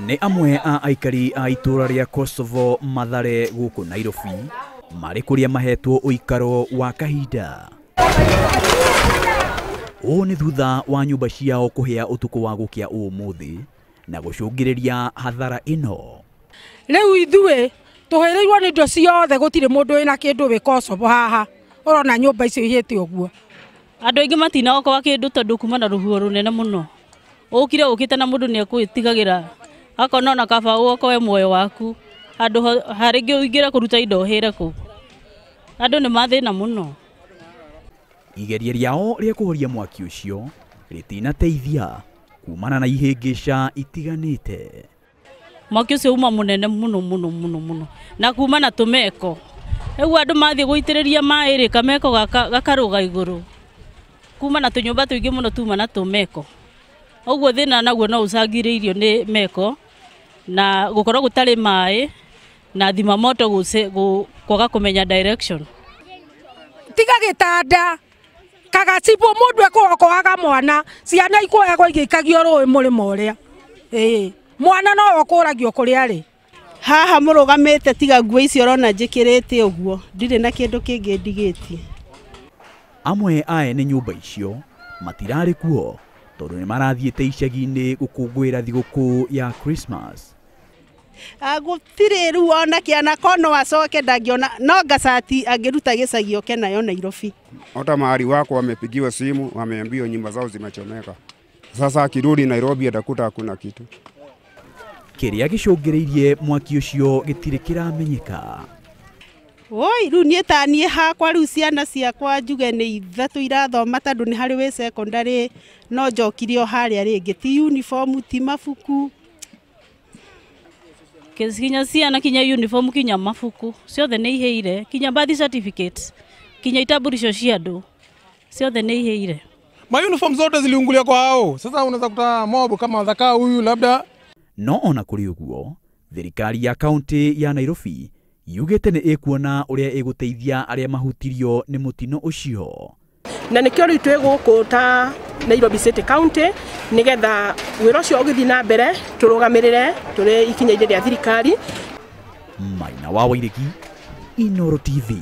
Nĩ amwe a aikari a itũra rĩa Kosovo Mathare gũkũ Nairobi marĩ kũrĩa mahetwo ũikaro wa kahinda. Ũũ nĩ thutha wa nyũmba ciao kũhĩa ũtukũ wa gũkĩa ũmũthĩ na gũcũngĩrĩria hathara ĩno. Rĩu ithuĩ tũhereirwo nĩ indo ciothe, gũtirĩ mũndũ wĩna kĩndũ wĩ Kosovo haha. Ũrona nyũmba icio ihĩte ũguo. Andũ aingĩ matinaokoa kĩndũ tondũ kuma na rũhuho rũnene mũno. Ũkire ũkĩte na mũndũ nĩekũĩtigagĩra akona na kaba wokoe muoyo waku. Andũ harĩngĩ ũingĩre kũruta indo hĩre kũu. Andũ nĩ mathĩna mũno. Igeria rĩao rĩa kũhoria mwaki ũcio rĩtinateithia kumana na ihĩngĩca itiganĩte. Mwaki ũcio uma mũnene mũno na kuma na tũmeko. Rĩu andũ mathiĩ gũitĩrĩria maĩ rĩ kameko gakarũga igũrũ. Kuma na tũnyũmba tũingĩ mũno tuma na tũmeko. Ũguo thĩna naguo no ũcangĩrĩirio nĩ meko na gũkorwo gũtarĩ maĩ na thima moto kwaga kũmenya direction. Tiga gĩtanda kagacibo mũndũ ekũokoaga mwana, ciana ikuoyagwo igĩikagio rũĩ mũrĩmo ũrĩa. Mwana no okũragio kũrĩa arĩ. Haha mũrũgamĩte tiga nguo icio ũrona njĩkĩrĩte ũguo, ndirĩ na kĩndũ kĩngĩ ndigĩtie. Amwe a ene nyũmba icio matirarĩ kuo tondũ nĩ marathiĩte icagi-inĩ gũkũngũĩra thigũkũ ya Christmas. Gũtirĩ rĩu ona kĩana kono acoke ndangĩona, no Gacati angĩruta gĩcagi oke nayo Nairobi. Hata mahali wako wamepigiwa simu, wameambiwa nyumba zao zimechomeka. Sasa akirudi Nairobi atakuta hakuna kitu. Kĩrĩa gĩcũngĩrĩirie mwaki ũcio gĩtirĩ kĩramenyeka. Oi, rĩu niĩ ta niĩ hakwa rĩu ciana ciakwa njuge nĩ ithatũ irathoma tondũ nĩ harĩ wĩ secondary, no njokire o harĩa rĩngĩ ti uniform ti mabuku. Kinya ciana kinya uniform kinya mabuku ciothe nĩ ihĩire, kinya birth certificate kinya itambulisho cia andũ ciothe nĩ ihĩire. Ma uniform zote ziliungulia kwa hao. Sasa unaweza kuta mob kama dhaka huyu labda. No ona kũrĩ ũguo, thirikari ya kaunti ya Nairobi yugĩte nĩ ĩkuona ũrĩa ĩgũteithia arĩa mahutirio nĩ mũtino ũcio. Na nĩkĩo rĩu twĩ gũkũ ta Nairobi City County nĩgetha wĩra ũcio ũgĩthiĩ na mbere tũrũgamĩrĩre tũrĩ ikinya-inĩ rĩa thirikari. Maina wa Wairĩki, Inooro TV.